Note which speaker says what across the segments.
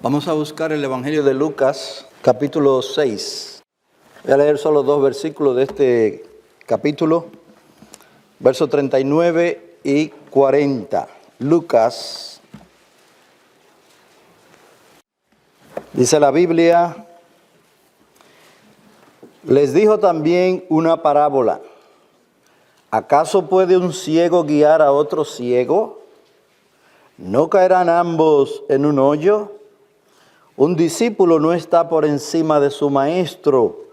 Speaker 1: Vamos a buscar el Evangelio de Lucas, capítulo 6. Voy a leer solo 2 versículos de este capítulo, versos 39 y 40. Lucas, dice la Biblia, les dijo también una parábola. ¿Acaso puede un ciego guiar a otro ciego? ¿No caerán ambos en un hoyo? Un discípulo no está por encima de su maestro,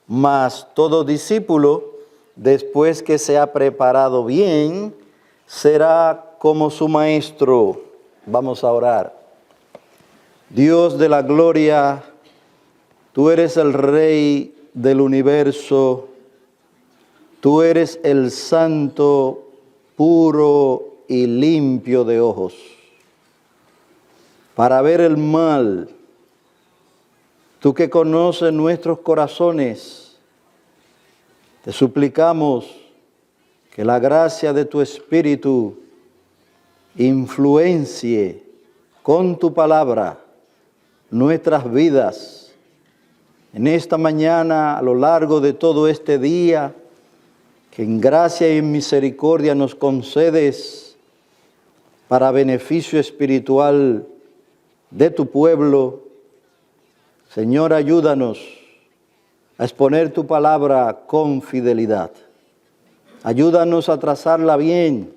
Speaker 1: mas todo discípulo, después que se ha preparado bien, será como su maestro. Vamos a orar. Dios de la gloria, tú eres el Rey del universo, tú eres el santo, puro y limpio de ojos. Para ver el mal, tú que conoces nuestros corazones, te suplicamos que la gracia de tu Espíritu influencie con tu palabra nuestras vidas. En esta mañana, a lo largo de todo este día, que en gracia y en misericordia nos concedes para beneficio espiritual de tu pueblo. Señor, ayúdanos a exponer tu palabra con fidelidad. Ayúdanos a trazarla bien,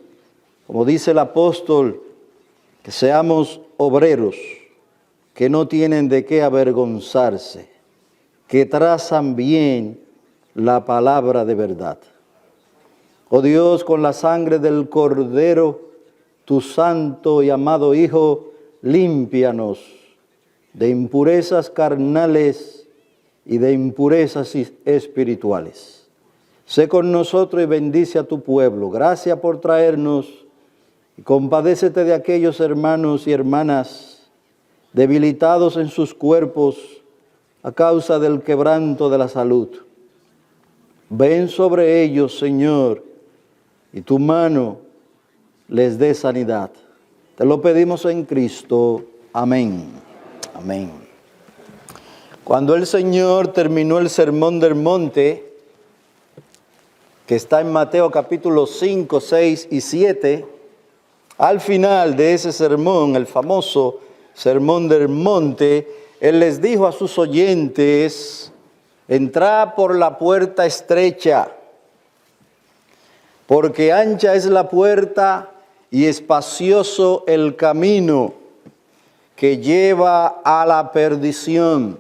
Speaker 1: como dice el apóstol, que seamos obreros que no tienen de qué avergonzarse, que trazan bien la palabra de verdad. Oh Dios, con la sangre del Cordero, tu santo y amado Hijo, límpianos de impurezas carnales y de impurezas espirituales. Sé con nosotros y bendice a tu pueblo. Gracias por traernos y compadécete de aquellos hermanos y hermanas debilitados en sus cuerpos a causa del quebranto de la salud. Ven sobre ellos, Señor, y tu mano les dé sanidad. Te lo pedimos en Cristo. Amén. Amén. Cuando el Señor terminó el sermón del monte, que está en Mateo capítulo 5, 6 y 7, al final de ese sermón, el famoso sermón del monte, Él les dijo a sus oyentes: entrad por la puerta estrecha, porque ancha es la puerta y espacioso el camino que lleva a la perdición.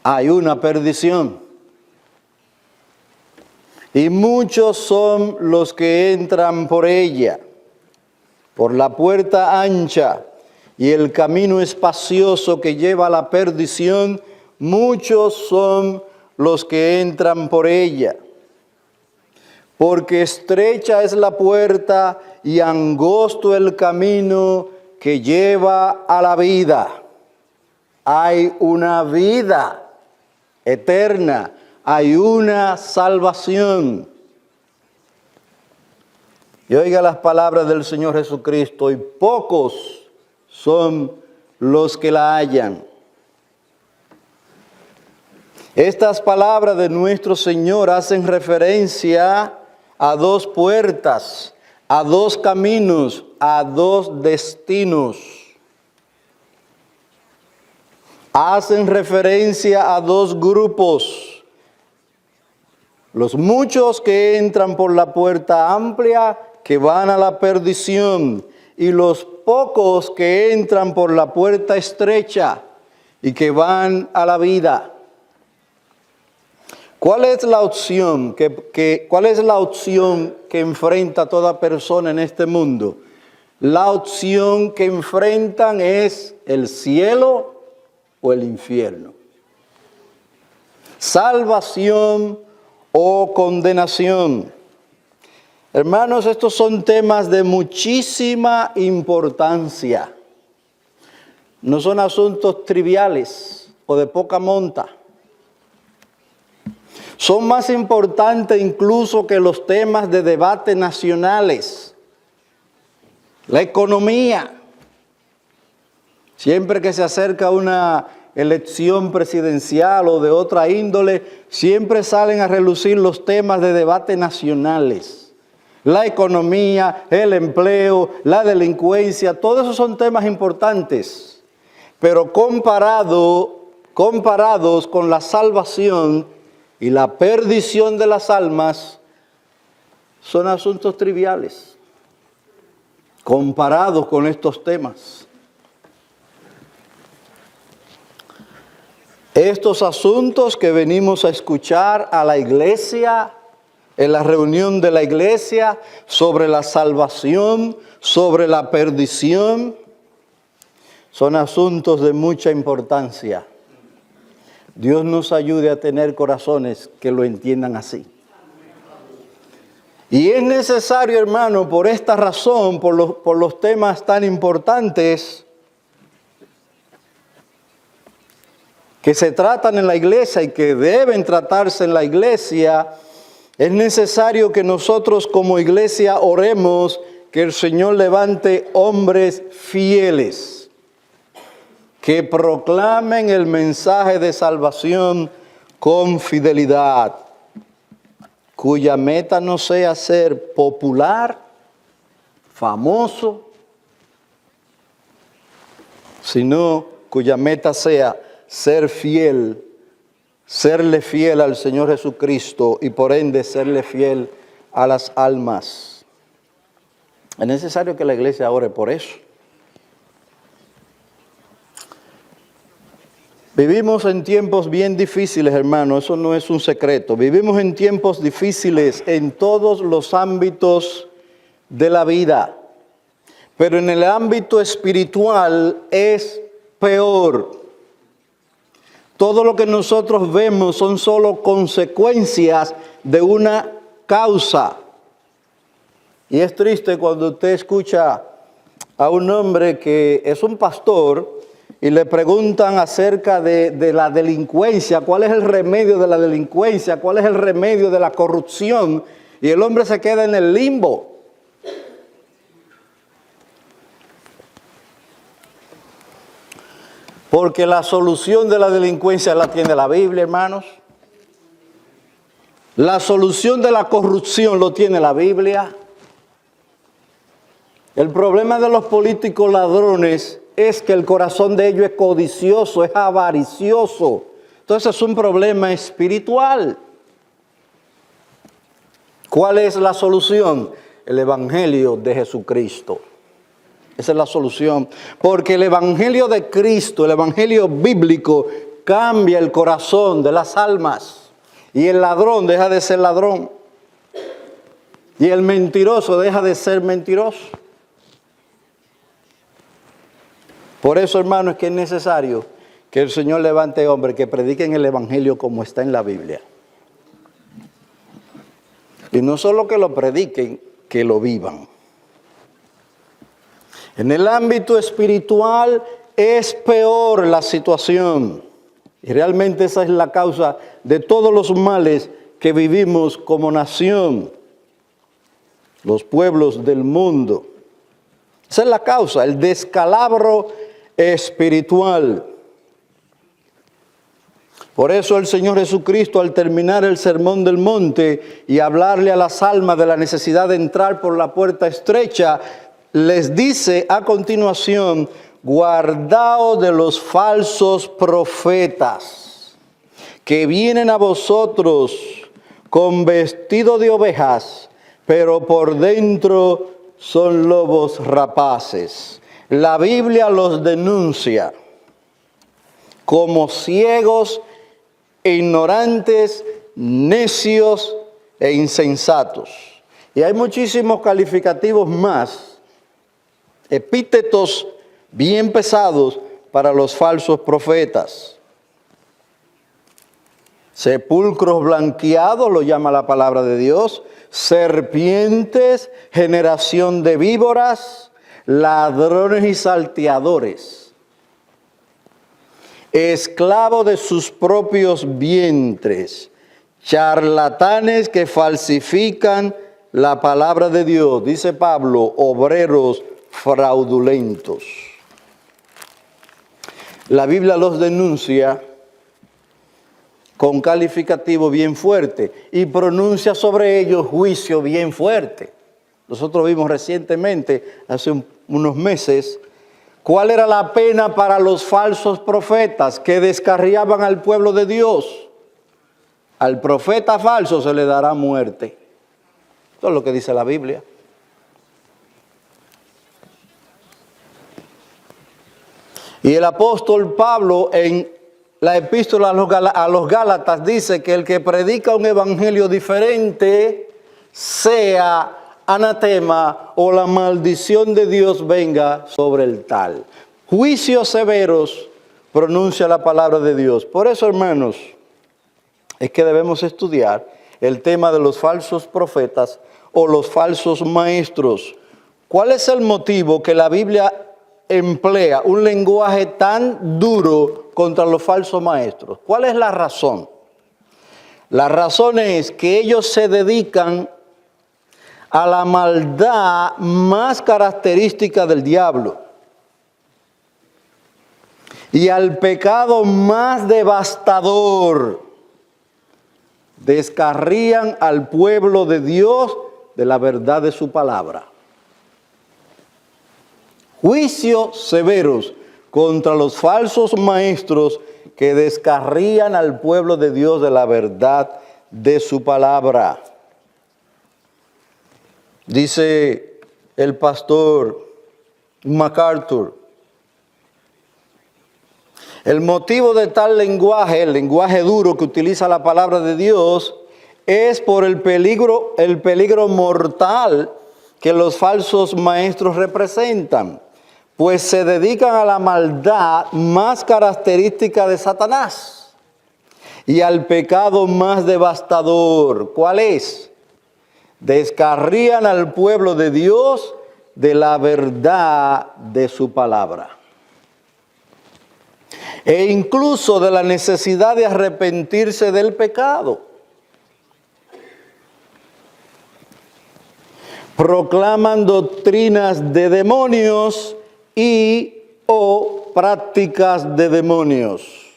Speaker 1: Hay una perdición. Y muchos son los que entran por ella, por la puerta ancha y el camino espacioso que lleva a la perdición. Muchos son los que entran por ella. Porque estrecha es la puerta y angosto el camino que lleva a la vida. Hay una vida eterna, hay una salvación. Y oiga las palabras del Señor Jesucristo: y pocos son los que la hallan. Estas palabras de nuestro Señor hacen referencia a 2 puertas, a 2 caminos, a 2 destinos. Hacen referencia a 2 grupos. Los muchos que entran por la puerta amplia, que van a la perdición, y los pocos que entran por la puerta estrecha y que van a la vida. ¿Cuál es la opción que enfrenta toda persona en este mundo? La opción que enfrentan es el cielo o el infierno. Salvación o condenación. Hermanos, estos son temas de muchísima importancia. No son asuntos triviales o de poca monta. Son más importantes incluso que los temas de debate nacionales, la economía Siempre que se acerca una elección presidencial o de otra índole, siempre salen a relucir los temas de debate nacionales. La economía, el empleo, la delincuencia, todos esos son temas importantes. Pero comparados con la salvación y la perdición de las almas, son asuntos triviales, comparados con estos temas. Estos asuntos que venimos a escuchar a la iglesia, en la reunión de la iglesia, sobre la salvación, sobre la perdición, son asuntos de mucha importancia. Dios nos ayude a tener corazones que lo entiendan así. Y es necesario, hermano, por esta razón, por los temas tan importantes que se tratan en la iglesia y que deben tratarse en la iglesia, es necesario que nosotros como iglesia oremos que el Señor levante hombres fieles, que proclamen el mensaje de salvación con fidelidad, cuya meta no sea ser popular, famoso, sino cuya meta sea ser fiel, serle fiel al Señor Jesucristo y por ende serle fiel a las almas. Es necesario que la iglesia ore por eso. Vivimos en tiempos bien difíciles, hermano, eso no es un secreto. Vivimos en tiempos difíciles en todos los ámbitos de la vida, pero en el ámbito espiritual es peor. Todo lo que nosotros vemos son solo consecuencias de una causa. Y es triste cuando usted escucha a un hombre que es un pastor y le preguntan acerca de la delincuencia, cuál es el remedio de la delincuencia, cuál es el remedio de la corrupción, y el hombre se queda en el limbo. Porque la solución de la delincuencia la tiene la Biblia, hermanos. La solución de la corrupción lo tiene la Biblia. El problema de los políticos ladrones es que el corazón de ellos es codicioso, es avaricioso. Entonces es un problema espiritual. ¿Cuál es la solución? El Evangelio de Jesucristo. Esa es la solución, porque el Evangelio de Cristo, el Evangelio bíblico, cambia el corazón de las almas. Y el ladrón deja de ser ladrón. Y el mentiroso deja de ser mentiroso. Por eso, hermano, es que es necesario que el Señor levante hombres que prediquen el Evangelio como está en la Biblia. Y no solo que lo prediquen, que lo vivan. En el ámbito espiritual es peor la situación. Y realmente esa es la causa de todos los males que vivimos como nación, los pueblos del mundo. Esa es la causa, el descalabro espiritual. Por eso el Señor Jesucristo, al terminar el Sermón del Monte y hablarle a las almas de la necesidad de entrar por la puerta estrecha, les dice a continuación: guardaos de los falsos profetas, que vienen a vosotros con vestido de ovejas, pero por dentro son lobos rapaces. La Biblia los denuncia como ciegos, ignorantes, necios e insensatos. Y hay muchísimos calificativos más, epítetos bien pesados para los falsos profetas. Sepulcros blanqueados, lo llama la palabra de Dios, serpientes, generación de víboras, ladrones y salteadores, esclavos de sus propios vientres, charlatanes que falsifican la palabra de Dios, dice Pablo, obreros fraudulentos. La Biblia los denuncia con calificativo bien fuerte y pronuncia sobre ellos juicio bien fuerte. Nosotros vimos recientemente, hace unos meses, cuál era la pena para los falsos profetas que descarriaban al pueblo de Dios. Al profeta falso se le dará muerte. Eso es lo que dice la Biblia. Y el apóstol Pablo en la epístola a los Gálatas dice que el que predica un evangelio diferente sea anatema o la maldición de Dios venga sobre el tal. Juicios severos pronuncia la palabra de Dios. Por eso, hermanos, es que debemos estudiar el tema de los falsos profetas o los falsos maestros. ¿Cuál es el motivo que la Biblia emplea un lenguaje tan duro contra los falsos maestros? ¿Cuál es la razón? La razón es que ellos se dedican a la maldad más característica del diablo y al pecado más devastador. Descarrían al pueblo de Dios de la verdad de su palabra. Juicios severos contra los falsos maestros que descarrían al pueblo de Dios de la verdad de su palabra. Dice el pastor MacArthur, el motivo de tal lenguaje, el lenguaje duro que utiliza la palabra de Dios, es por el peligro mortal que los falsos maestros representan, pues se dedican a la maldad más característica de Satanás y al pecado más devastador. ¿Cuál es? Descarrían al pueblo de Dios de la verdad de su palabra. E incluso de la necesidad de arrepentirse del pecado. Proclaman doctrinas de demonios o prácticas de demonios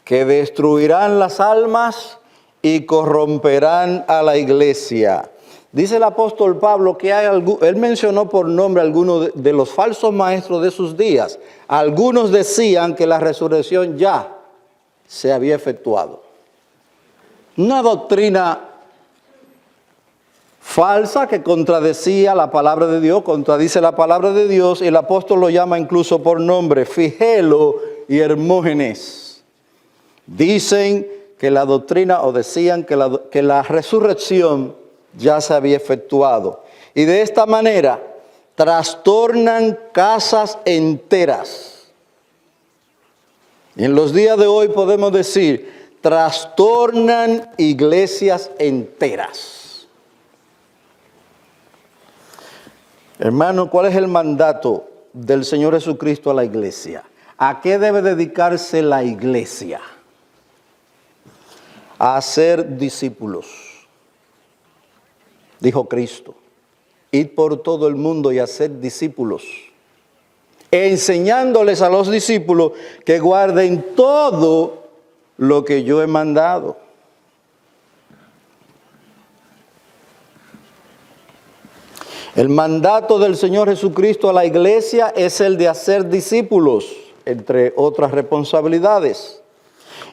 Speaker 1: que destruirán las almas y corromperán a la iglesia. Dice el apóstol Pablo que él mencionó por nombre a algunos de los falsos maestros de sus días. Algunos decían que la resurrección ya se había efectuado. Una doctrina falsa que contradecía la palabra de Dios, contradice la palabra de Dios, y el apóstol lo llama incluso por nombre, Figelo y Hermógenes. Dicen que la doctrina, o decían que la resurrección ya se había efectuado. Y de esta manera trastornan casas enteras. Y en los días de hoy podemos decir, trastornan iglesias enteras. Hermano, ¿cuál es el mandato del Señor Jesucristo a la iglesia? ¿A qué debe dedicarse la iglesia? A hacer discípulos. Dijo Cristo, id por todo el mundo y hacer discípulos, enseñándoles a los discípulos que guarden todo lo que yo he mandado. El mandato del Señor Jesucristo a la iglesia es el de hacer discípulos, entre otras responsabilidades.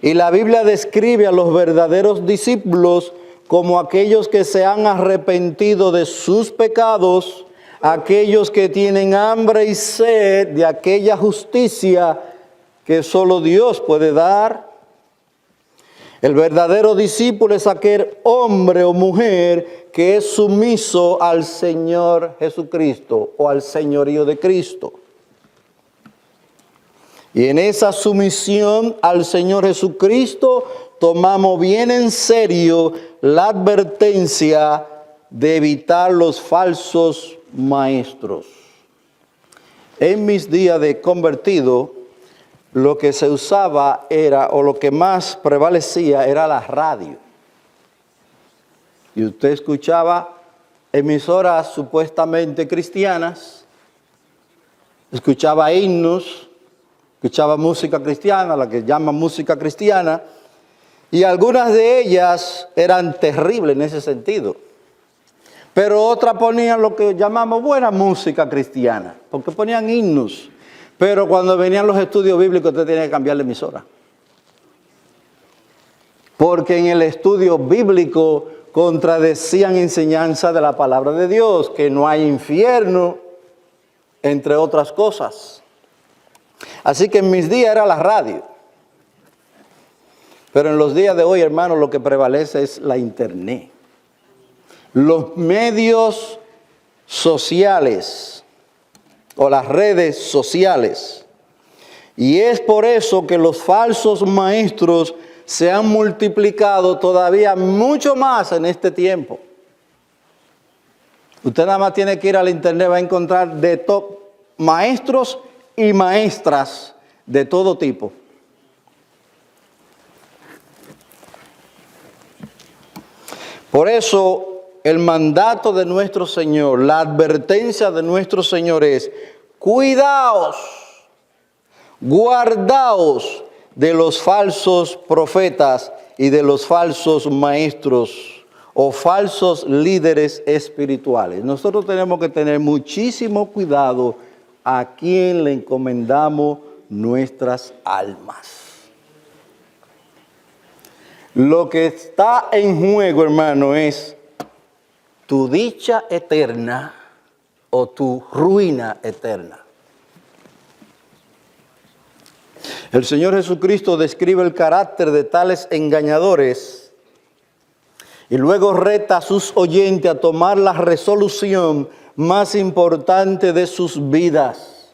Speaker 1: Y la Biblia describe a los verdaderos discípulos como aquellos que se han arrepentido de sus pecados, aquellos que tienen hambre y sed de aquella justicia que solo Dios puede dar. El verdadero discípulo es aquel hombre o mujer que es sumiso al Señor Jesucristo o al señorío de Cristo. Y en esa sumisión al Señor Jesucristo tomamos bien en serio la advertencia de evitar los falsos maestros. En mis días de convertido, lo que se usaba era, o lo que más prevalecía, era la radio. Y usted escuchaba emisoras supuestamente cristianas, escuchaba himnos, escuchaba música cristiana, la que llaman música cristiana, y algunas de ellas eran terribles en ese sentido. Pero otras ponían lo que llamamos buena música cristiana, porque ponían himnos. Pero cuando venían los estudios bíblicos, usted tenía que cambiar la emisora. Porque en el estudio bíblico contradecían enseñanza de la palabra de Dios, que no hay infierno, entre otras cosas. Así que en mis días era la radio. Pero en los días de hoy, hermanos, lo que prevalece es la internet. Los medios sociales o las redes sociales. Y es por eso que los falsos maestros se han multiplicado todavía mucho más en este tiempo. Usted nada más tiene que ir al internet, va a encontrar maestros y maestras de todo tipo. Por eso el mandato de nuestro Señor, la advertencia de nuestro Señor es: cuidaos, guardaos de los falsos profetas y de los falsos maestros o falsos líderes espirituales. Nosotros tenemos que tener muchísimo cuidado a quien le encomendamos nuestras almas. Lo que está en juego, hermano, es tu dicha eterna o tu ruina eterna. El Señor Jesucristo describe el carácter de tales engañadores y luego reta a sus oyentes a tomar la resolución más importante de sus vidas.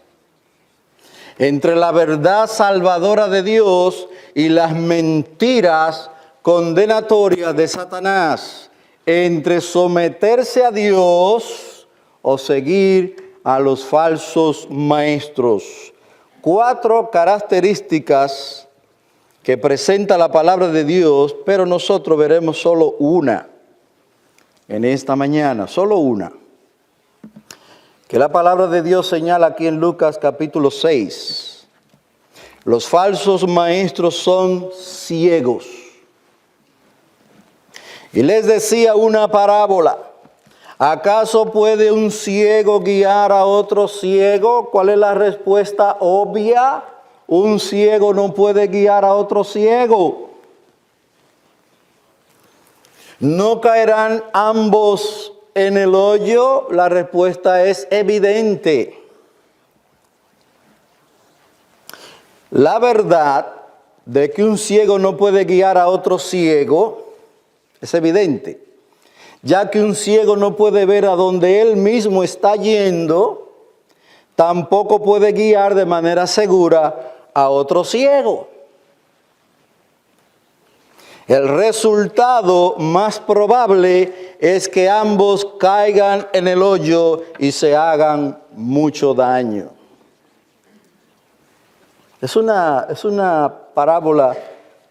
Speaker 1: Entre la verdad salvadora de Dios y las mentiras condenatorias de Satanás, entre someterse a Dios o seguir a los falsos maestros. 4 características que presenta la palabra de Dios, pero nosotros veremos solo una en esta mañana, solo una. Que la palabra de Dios señala aquí en Lucas capítulo 6. Los falsos maestros son ciegos. Y les decía una parábola. ¿Acaso puede un ciego guiar a otro ciego? ¿Cuál es la respuesta obvia? Un ciego no puede guiar a otro ciego. ¿No caerán ambos en el hoyo? La respuesta es evidente. La verdad de que un ciego no puede guiar a otro ciego es evidente, ya que un ciego no puede ver a donde él mismo está yendo, tampoco puede guiar de manera segura a otro ciego. El resultado más probable es que ambos caigan en el hoyo y se hagan mucho daño. Es una parábola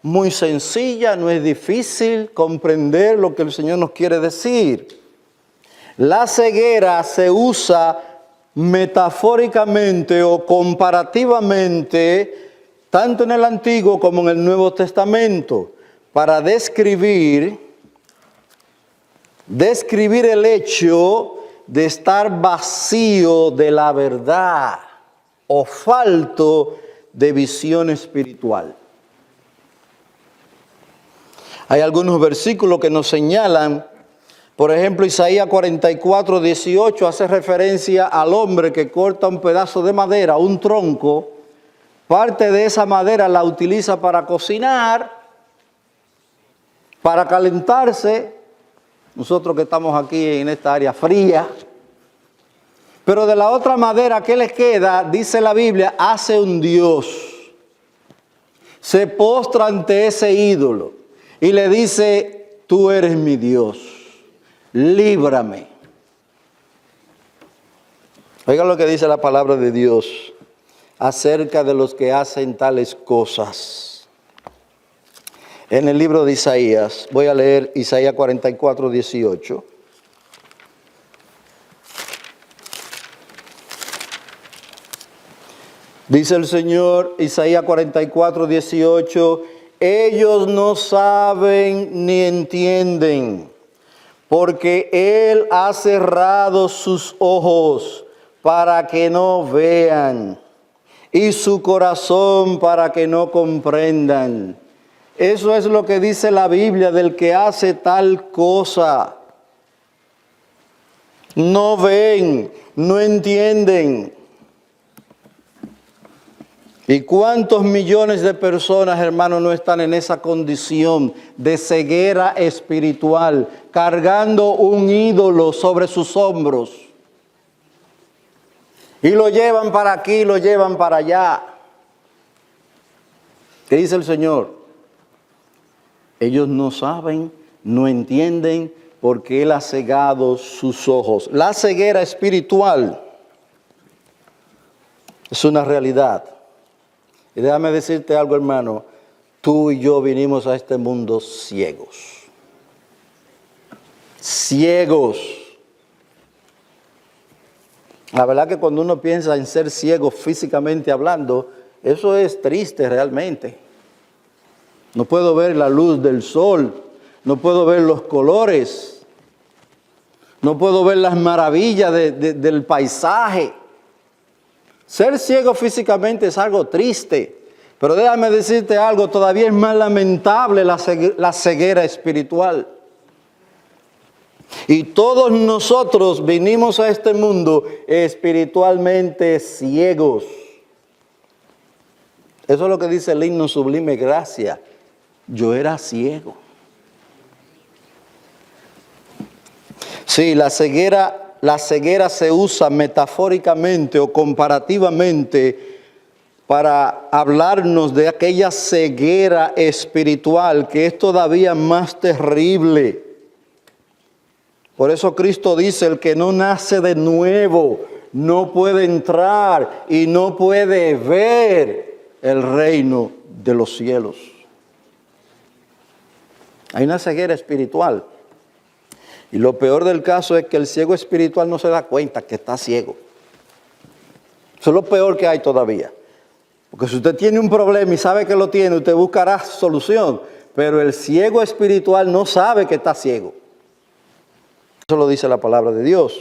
Speaker 1: muy sencilla, no es difícil comprender lo que el Señor nos quiere decir. La ceguera se usa metafóricamente o comparativamente, tanto en el Antiguo como en el Nuevo Testamento, para describir el hecho de estar vacío de la verdad o falto de visión espiritual. Hay algunos versículos que nos señalan, por ejemplo, Isaías 44, 18 hace referencia al hombre que corta un pedazo de madera, un tronco, parte de esa madera la utiliza para cocinar, para calentarse, nosotros que estamos aquí en esta área fría, pero de la otra madera que le queda, dice la Biblia, hace un Dios, se postra ante ese ídolo y le dice: tú eres mi Dios, líbrame. Oigan lo que dice la palabra de Dios acerca de los que hacen tales cosas. En el libro de Isaías, voy a leer Isaías 44, 18. Dice el Señor, Isaías 44, 18, ellos no saben ni entienden, porque Él ha cerrado sus ojos para que no vean, y su corazón para que no comprendan. Eso es lo que dice la Biblia del que hace tal cosa. No ven, no entienden. ¿Y cuántos millones de personas, hermanos, no están en esa condición de ceguera espiritual, cargando un ídolo sobre sus hombros? Y lo llevan para aquí, lo llevan para allá. ¿Qué dice el Señor? Ellos no saben, no entienden, porque Él ha cegado sus ojos. La ceguera espiritual es una realidad. Y déjame decirte algo, hermano, tú y yo vinimos a este mundo ciegos. Ciegos. La verdad que cuando uno piensa en ser ciego físicamente hablando, eso es triste realmente. No puedo ver la luz del sol, no puedo ver los colores, no puedo ver las maravillas del paisaje. Ser ciego físicamente es algo triste, pero déjame decirte algo, todavía es más lamentable la ceguera espiritual. Y todos nosotros vinimos a este mundo espiritualmente ciegos. Eso es lo que dice el himno Sublime Gracia. Yo era ciego. Sí, la ceguera se usa metafóricamente o comparativamente para hablarnos de aquella ceguera espiritual que es todavía más terrible. Por eso Cristo dice, el que no nace de nuevo no puede entrar y no puede ver el reino de los cielos. Hay una ceguera espiritual. Y lo peor del caso es que el ciego espiritual no se da cuenta que está ciego. Eso es lo peor que hay todavía. Porque si usted tiene un problema y sabe que lo tiene, usted buscará solución. Pero el ciego espiritual no sabe que está ciego. Eso lo dice la palabra de Dios.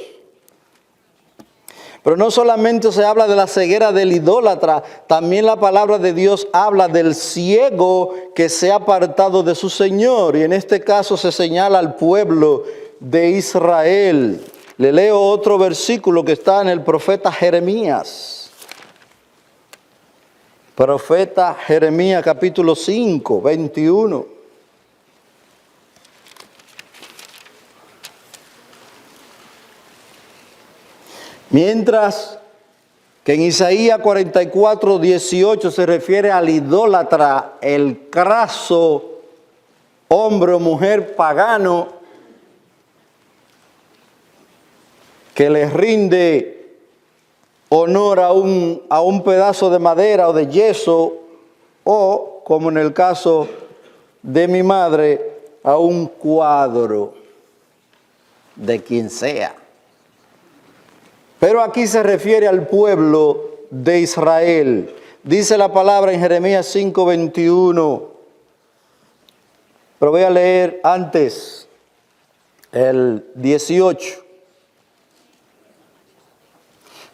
Speaker 1: Pero no solamente se habla de la ceguera del idólatra, también la palabra de Dios habla del ciego que se ha apartado de su Señor. Y en este caso se señala al pueblo de Israel. Le leo otro versículo que está en el profeta Jeremías. Profeta Jeremías capítulo 5, 21. Mientras que en Isaías 44, 18 se refiere al idólatra, el craso, hombre o mujer pagano, que le rinde honor a un pedazo de madera o de yeso, o, como en el caso de mi madre, a un cuadro de quien sea. Pero aquí se refiere al pueblo de Israel. Dice la palabra en Jeremías 5, 21. Pero voy a leer antes el 18.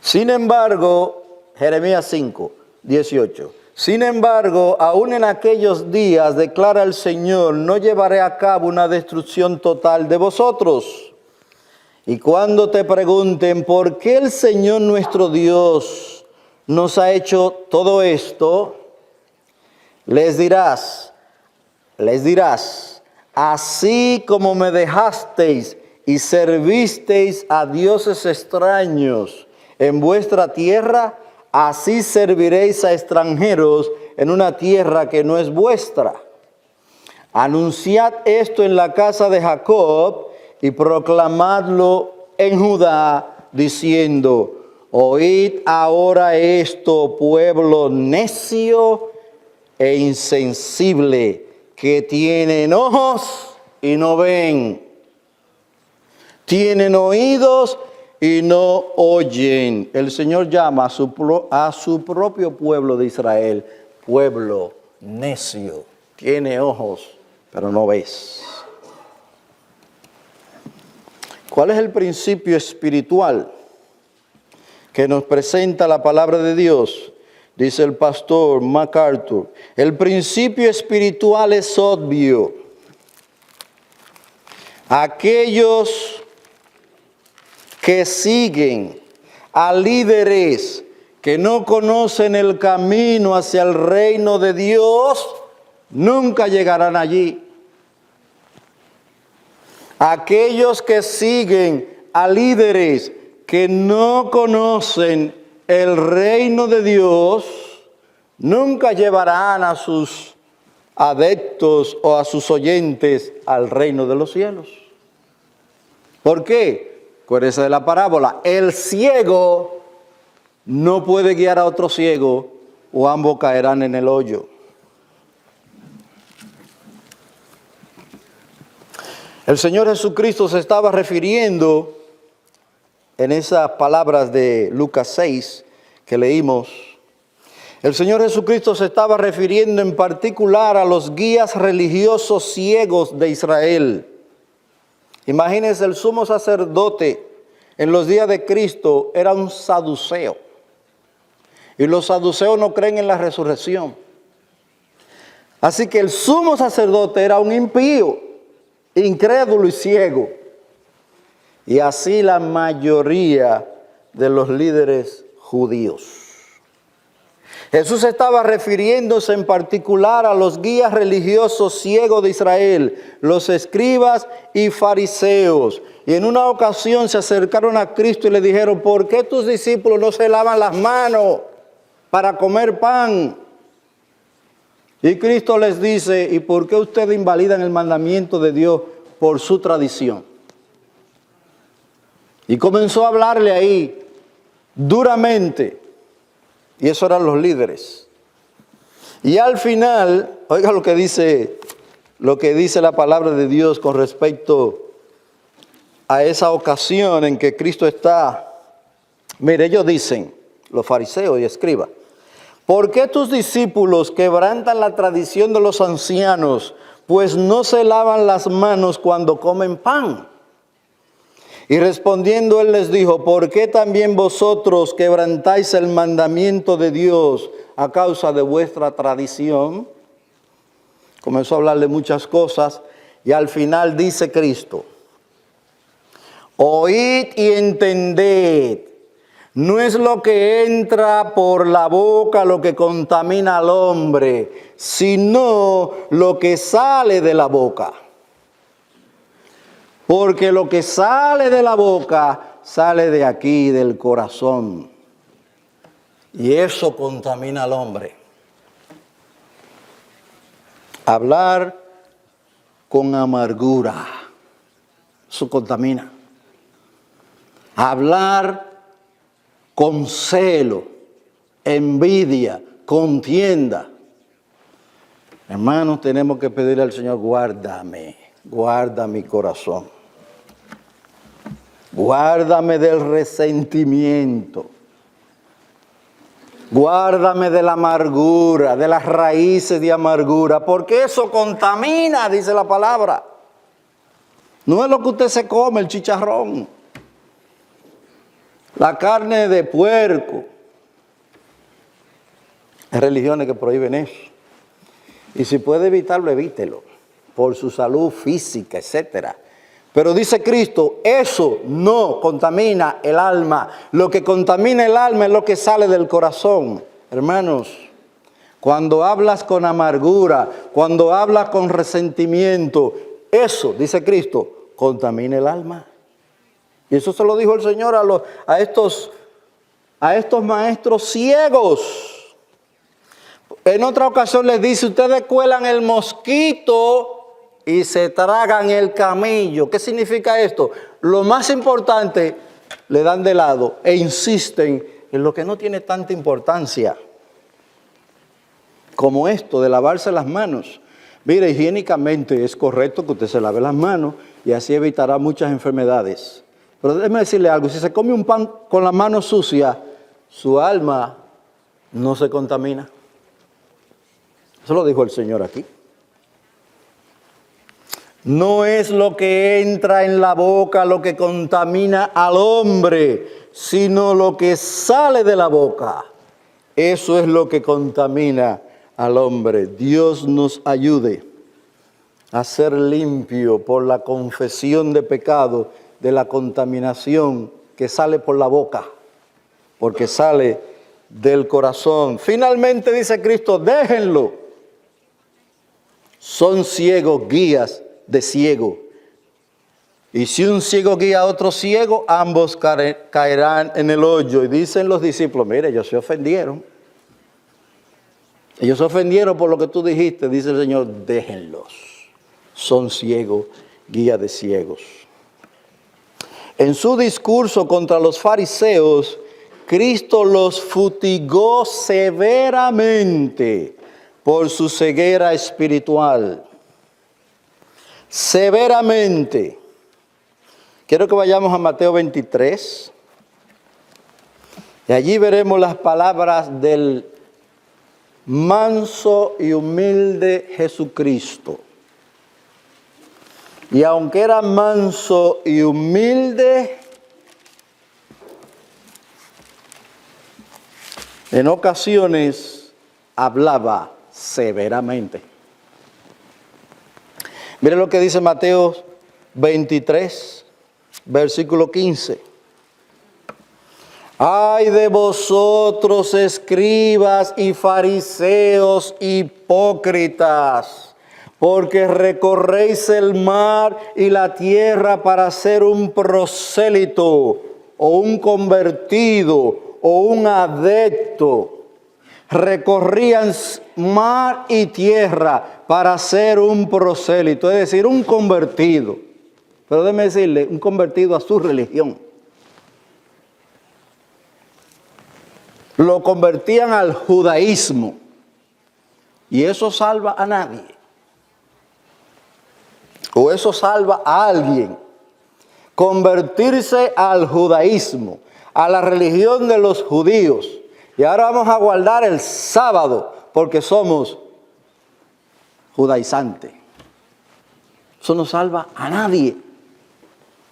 Speaker 1: Sin embargo, Jeremías 5, 18. Sin embargo, aún en aquellos días, declara el Señor, no llevaré a cabo una destrucción total de vosotros. Y cuando te pregunten por qué el Señor nuestro Dios nos ha hecho todo esto, les dirás, así como me dejasteis y servisteis a dioses extraños en vuestra tierra, así serviréis a extranjeros en una tierra que no es vuestra. Anunciad esto en la casa de Jacob y proclamadlo en Judá, diciendo, oíd ahora esto, pueblo necio e insensible, que tienen ojos y no ven, tienen oídos y no oyen. El Señor llama a su propio pueblo de Israel, pueblo necio. Tiene ojos, pero no ves. ¿Cuál es el principio espiritual que nos presenta la palabra de Dios? Dice el pastor MacArthur, el principio espiritual es obvio. Aquellos que siguen a líderes que no conocen el camino hacia el reino de Dios, nunca llegarán allí. Aquellos que siguen a líderes que no conocen el reino de Dios, nunca llevarán a sus adeptos o a sus oyentes al reino de los cielos. ¿Por qué? Acuérdense de la parábola. El ciego no puede guiar a otro ciego o ambos caerán en el hoyo. El Señor Jesucristo se estaba refiriendo en esas palabras de Lucas 6 que leímos. El Señor Jesucristo se estaba refiriendo en particular a los guías religiosos ciegos de Israel. Imagínense, el sumo sacerdote en los días de Cristo era un saduceo. Y los saduceos no creen en la resurrección. Así que el sumo sacerdote era un impío, incrédulo y ciego. Y así la mayoría de los líderes judíos. Jesús estaba refiriéndose en particular a los guías religiosos ciegos de Israel, los escribas y fariseos. Y en una ocasión se acercaron a Cristo y le dijeron, ¿por qué tus discípulos no se lavan las manos para comer pan? Y Cristo les dice, ¿y por qué ustedes invalidan el mandamiento de Dios por su tradición? Y comenzó a hablarle ahí duramente. Y eso eran los líderes. Y al final, oiga lo que dice la palabra de Dios con respecto a esa ocasión en que Cristo está. Mire, ellos dicen, los fariseos y escribas, ¿por qué tus discípulos quebrantan la tradición de los ancianos, pues no se lavan las manos cuando comen pan? Y respondiendo él les dijo, ¿por qué también vosotros quebrantáis el mandamiento de Dios a causa de vuestra tradición? Comenzó a hablarle muchas cosas y al final dice Cristo, oíd y entended, no es lo que entra por la boca lo que contamina al hombre, sino lo que sale de la boca. Porque lo que sale de la boca, sale de aquí, del corazón. Y eso contamina al hombre. Hablar con amargura, eso contamina. Hablar con celo, envidia, contienda. Hermanos, tenemos que pedirle al Señor, guarda mi corazón. Guárdame del resentimiento. Guárdame de la amargura, de las raíces de amargura, porque eso contamina, dice la palabra. No es lo que usted se come, el chicharrón, la carne de puerco. Hay religiones que prohíben eso. Y si puede evitarlo, evítelo, por su salud física, etcétera. Pero dice Cristo, eso no contamina el alma. Lo que contamina el alma es lo que sale del corazón. Hermanos, cuando hablas con amargura, cuando hablas con resentimiento, eso, dice Cristo, contamina el alma. Y eso se lo dijo el Señor a estos maestros ciegos. En otra ocasión les dice, ustedes cuelan el mosquito y se tragan el camello. ¿Qué significa esto? Lo más importante le dan de lado e insisten en lo que no tiene tanta importancia. Como esto de lavarse las manos. Mire, higiénicamente es correcto que usted se lave las manos y así evitará muchas enfermedades. Pero déjeme decirle algo, si se come un pan con la mano sucia, su alma no se contamina. Eso lo dijo el Señor aquí. No es lo que entra en la boca lo que contamina al hombre, sino lo que sale de la boca. Eso es lo que contamina al hombre. Dios nos ayude a ser limpio por la confesión de pecado, de la contaminación que sale por la boca, porque sale del corazón. Finalmente dice Cristo, déjenlo. Son ciegos, guías de ciego. Y si un ciego guía a otro ciego, ambos caerán en el hoyo. Y dicen los discípulos, mire, ellos se ofendieron. Ellos se ofendieron por lo que tú dijiste, dice el Señor, déjenlos. Son ciegos, guía de ciegos. En su discurso contra los fariseos, Cristo los fustigó severamente por su ceguera espiritual. Severamente. Quiero que vayamos a Mateo 23. Y allí veremos las palabras del manso y humilde Jesucristo. Y aunque era manso y humilde, en ocasiones hablaba severamente. Mire lo que dice Mateo 23, versículo 15. Ay de vosotros, escribas y fariseos hipócritas, porque recorréis el mar y la tierra para ser un prosélito, o un convertido, o un adepto. Recorrían mar y tierra para ser un prosélito, es decir, un convertido. Pero déjeme decirle, un convertido a su religión. Lo convertían al judaísmo. Y eso salva a nadie. O eso salva a alguien. Convertirse al judaísmo, a la religión de los judíos. Y ahora vamos a guardar el sábado porque somos judaizantes. Eso no salva a nadie.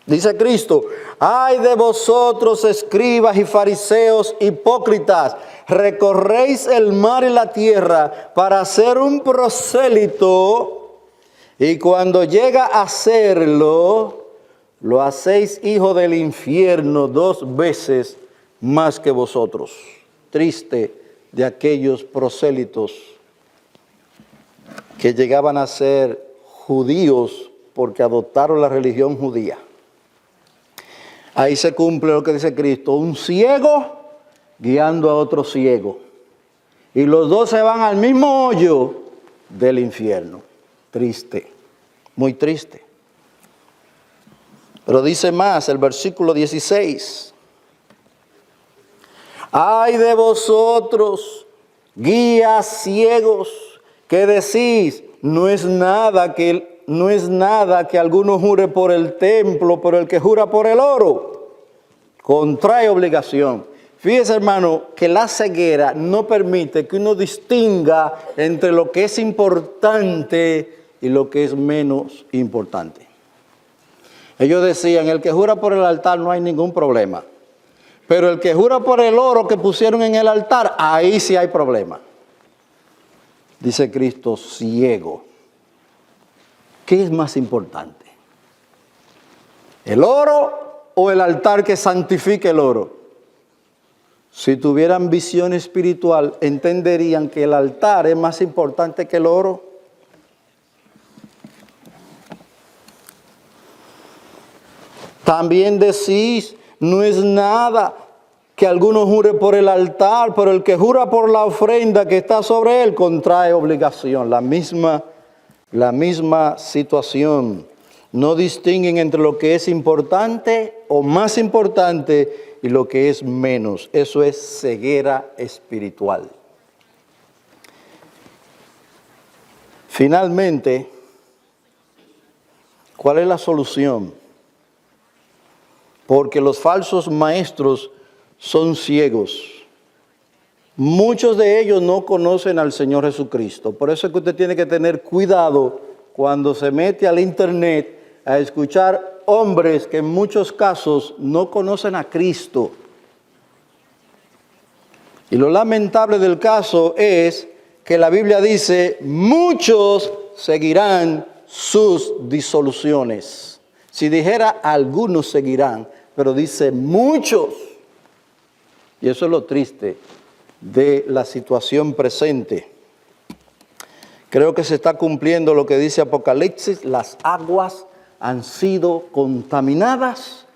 Speaker 1: Dice Cristo, ay de vosotros, escribas y fariseos hipócritas, recorréis el mar y la tierra para ser un prosélito, y cuando llega a serlo, lo hacéis hijo del infierno 2 veces más que vosotros. Triste de aquellos prosélitos que llegaban a ser judíos porque adoptaron la religión judía. Ahí se cumple lo que dice Cristo, un ciego guiando a otro ciego. Y los dos se van al mismo hoyo del infierno. Triste, muy triste. Pero dice más el versículo 16. Ay de vosotros, guías ciegos, que decís, no es nada que alguno jure por el templo, pero el que jura por el oro, contrae obligación. Fíjese, hermano, que la ceguera no permite que uno distinga entre lo que es importante y lo que es menos importante. Ellos decían, el que jura por el altar no hay ningún problema. Pero el que jura por el oro que pusieron en el altar, ahí sí hay problema. Dice Cristo, ciego. ¿Qué es más importante? ¿El oro o el altar que santifica el oro? Si tuvieran visión espiritual, entenderían que el altar es más importante que el oro. También decís, no es nada que alguno jure por el altar, pero el que jura por la ofrenda que está sobre él contrae obligación. La misma situación. No distinguen entre lo que es importante o más importante y lo que es menos. Eso es ceguera espiritual. Finalmente, ¿cuál es la solución? porque los falsos maestros son ciegos. Muchos de ellos no conocen al Señor Jesucristo. Por eso es que usted tiene que tener cuidado cuando se mete al internet a escuchar hombres que en muchos casos no conocen a Cristo. Y lo lamentable del caso es que la Biblia dice, muchos seguirán sus disoluciones. Si dijera algunos seguirán, pero dice muchos. Y eso es lo triste de la situación presente. Creo que se está cumpliendo lo que dice Apocalipsis, las aguas han sido contaminadas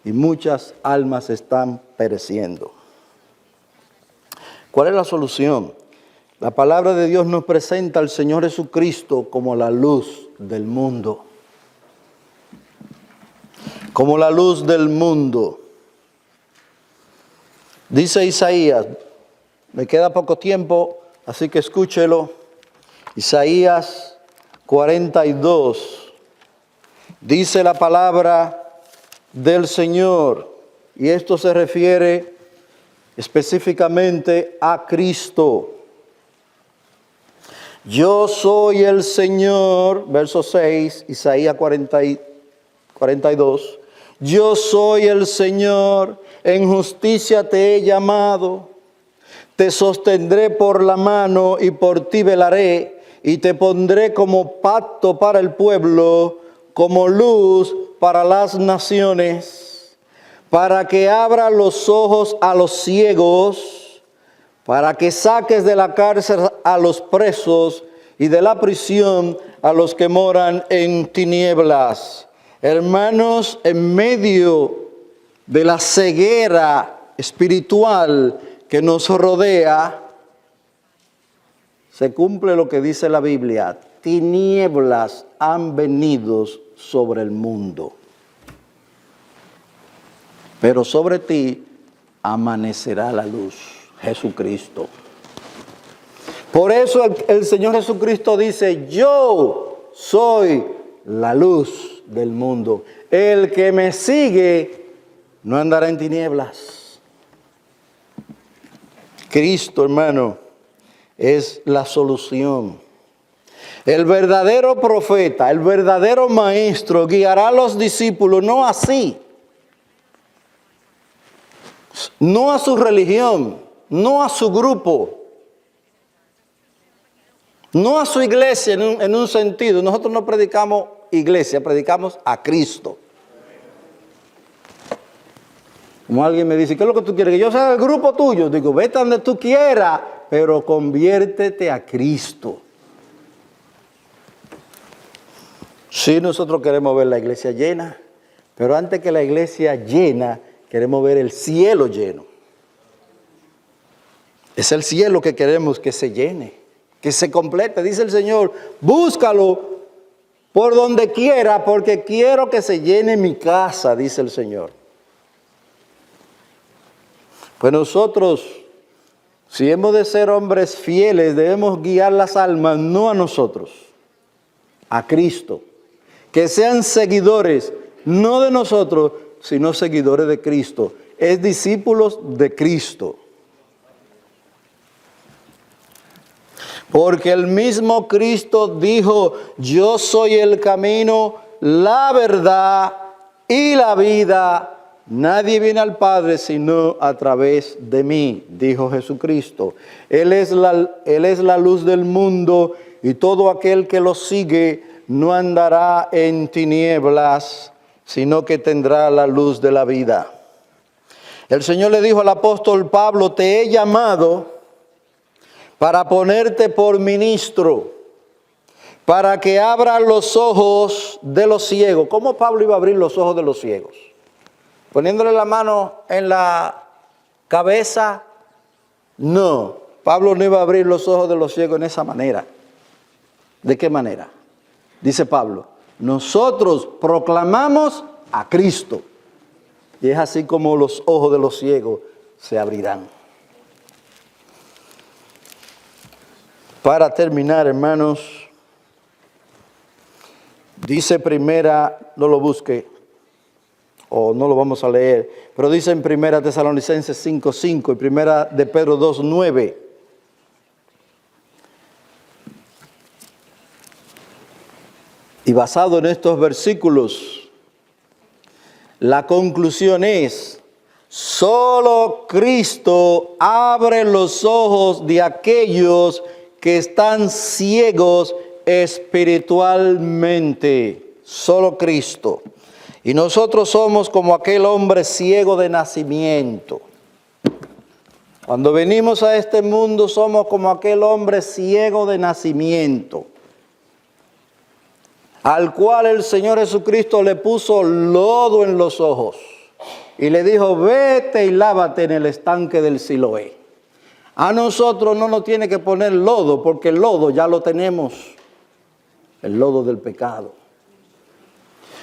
Speaker 1: y muchas almas están pereciendo. ¿Cuál es la solución? La palabra de Dios nos presenta al Señor Jesucristo como la luz del mundo. Como la luz del mundo. Dice Isaías, me queda poco tiempo, así que escúchelo. Isaías 42, dice la palabra del Señor, y esto se refiere específicamente a Cristo. Yo soy el Señor, verso 6, Isaías 42. Yo soy el Señor, en justicia te he llamado. Te sostendré por la mano y por ti velaré, y te pondré como pacto para el pueblo, como luz para las naciones, para que abra los ojos a los ciegos, para que saques de la cárcel a los presos y de la prisión a los que moran en tinieblas. Hermanos, en medio de la ceguera espiritual que nos rodea, se cumple lo que dice la Biblia: tinieblas han venido sobre el mundo, pero sobre ti amanecerá la luz, Jesucristo. Por eso el Señor Jesucristo dice, yo soy la luz del mundo. El que me sigue no andará en tinieblas. Cristo, hermano, es la solución. El verdadero profeta, el verdadero maestro guiará a los discípulos, no así, no a su religión, no a su grupo, no a su iglesia en un sentido. Nosotros no predicamos iglesia, predicamos a Cristo. Como alguien me dice, ¿qué es lo que tú quieres? Que yo sea del grupo tuyo. Digo, vete donde tú quieras, pero conviértete a Cristo. Sí, nosotros queremos ver la iglesia llena, pero antes que la iglesia llena, queremos ver el cielo lleno. Es el cielo que queremos que se llene, que se complete. Dice el Señor, búscalo por donde quiera, porque quiero que se llene mi casa, dice el Señor. Pues nosotros, si hemos de ser hombres fieles, debemos guiar las almas, no a nosotros, a Cristo. Que sean seguidores, no de nosotros, sino seguidores de Cristo. Es discípulos de Cristo. Porque el mismo Cristo dijo, yo soy el camino, la verdad y la vida. Nadie viene al Padre sino a través de mí, dijo Jesucristo. Él es la luz del mundo y todo aquel que lo sigue no andará en tinieblas, sino que tendrá la luz de la vida. El Señor le dijo al apóstol Pablo, te he llamado para ponerte por ministro, para que abra los ojos de los ciegos. ¿Cómo Pablo iba a abrir los ojos de los ciegos? ¿Poniéndole la mano en la cabeza? No, Pablo no iba a abrir los ojos de los ciegos en esa manera. ¿De qué manera? Dice Pablo, nosotros proclamamos a Cristo. Y es así como los ojos de los ciegos se abrirán. Para terminar, hermanos, dice primera, no lo busque, o no lo vamos a leer, pero dice en 1 Tesalonicenses 5:5 y 1 de Pedro 2:9. Y basado en estos versículos, la conclusión es: solo Cristo abre los ojos de aquellos que están ciegos espiritualmente. Solo Cristo. Y nosotros somos como aquel hombre ciego de nacimiento. Cuando venimos a este mundo somos como aquel hombre ciego de nacimiento, al cual el Señor Jesucristo le puso lodo en los ojos y le dijo: vete y lávate en el estanque del Siloé. A nosotros no nos tiene que poner lodo, porque el lodo ya lo tenemos, el lodo del pecado.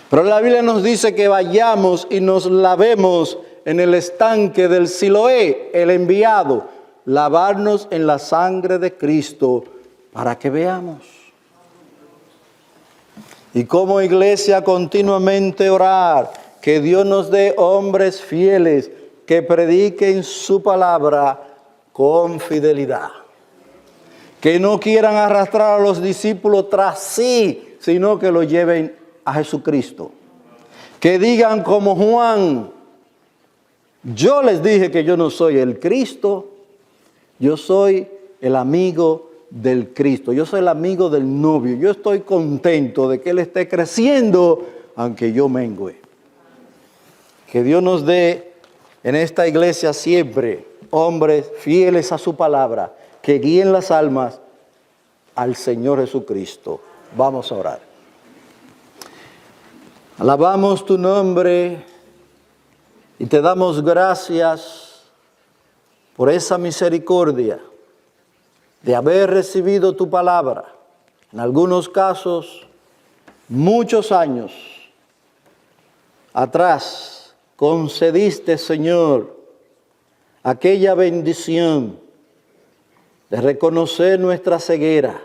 Speaker 1: Pero la Biblia nos dice que vayamos y nos lavemos en el estanque del Siloé, el enviado, lavarnos en la sangre de Cristo para que veamos. Y como iglesia continuamente orar que Dios nos dé hombres fieles que prediquen su palabra con fidelidad. Que no quieran arrastrar a los discípulos tras sí, sino que los lleven a Jesucristo. Que digan como Juan: yo les dije que yo no soy el Cristo, yo soy el amigo del Cristo, yo soy el amigo del novio, yo estoy contento de que Él esté creciendo, aunque yo mengüe. Que Dios nos dé en esta iglesia siempre hombres fieles a su palabra, que guíen las almas al Señor Jesucristo. Vamos a orar. Alabamos tu nombre y te damos gracias por esa misericordia de haber recibido tu palabra. En algunos casos, muchos años atrás, concediste, Señor, aquella bendición de reconocer nuestra ceguera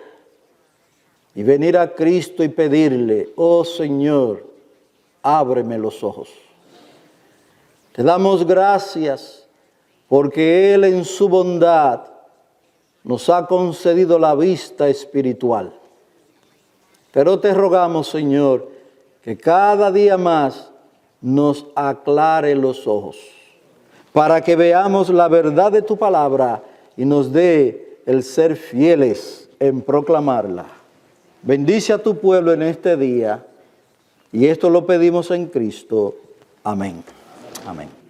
Speaker 1: y venir a Cristo y pedirle: oh Señor, ábreme los ojos. Te damos gracias porque Él en su bondad nos ha concedido la vista espiritual. Pero te rogamos, Señor, que cada día más nos aclare los ojos, para que veamos la verdad de tu palabra y nos dé el ser fieles en proclamarla. Bendice a tu pueblo en este día, y esto lo pedimos en Cristo. Amén. Amén.